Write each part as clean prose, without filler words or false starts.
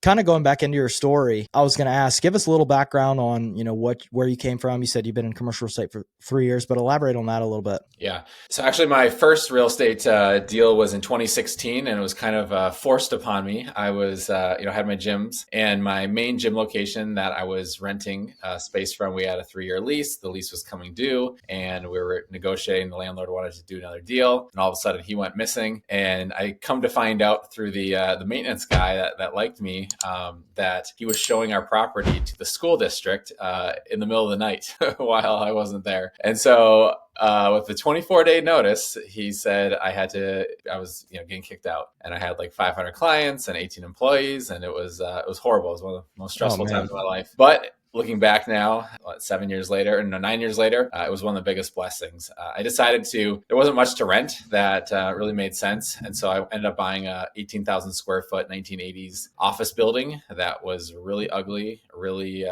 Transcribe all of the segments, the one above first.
kind of going back into your story, I was going to ask, give us a little background on, where you came from. You said you've been in commercial real estate for 3 years, but elaborate on that a little bit. Yeah. So actually my first real estate deal was in 2016, and it was kind of forced upon me. I was, had my gyms, and my main gym location that I was renting space from, we had a 3-year lease. The lease was coming due, and we were negotiating. The landlord wanted to do another deal, and all of a sudden he went missing. And I come to find out through the maintenance guy that liked me, that he was showing our property to the school district in the middle of the night while I wasn't there. And so with the 24-day notice, he said I was getting kicked out, and I had like 500 clients and 18 employees, and it was horrible. It was one of the most stressful times of my life. But looking back now, 9 years later, it was one of the biggest blessings. I decided there wasn't much to rent that really made sense. And so I ended up buying a 18,000 square foot 1980s office building that was really ugly, really,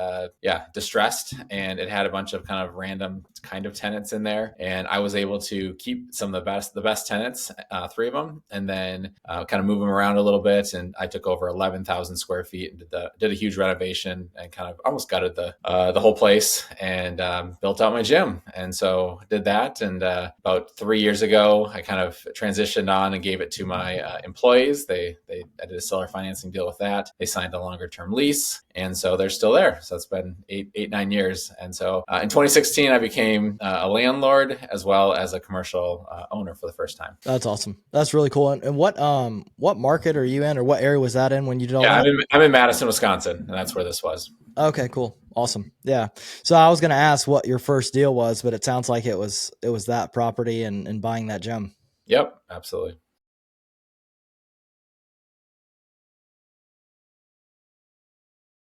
distressed. And it had a bunch of kind of random kind of tenants in there. And I was able to keep some of the best tenants, 3 of them, and then kind of move them around a little bit. And I took over 11,000 square feet and did a huge renovation and kind of almost gutted the whole place, and built out my gym. And so did that. And about 3 years ago, I kind of transitioned on and gave it to my employees. I did a seller financing deal with that. They signed a longer term lease, and so they're still there. So it's been 9 years. And so in 2016, I became a landlord as well as a commercial owner for the first time. That's awesome. That's really cool. And what market are you in, or what area was that in when you did all that? I'm in Madison, Wisconsin, and that's where this was. Okay, cool. Awesome. Yeah. So I was going to ask what your first deal was, but it sounds like it was that property and buying that gym. Yep, absolutely.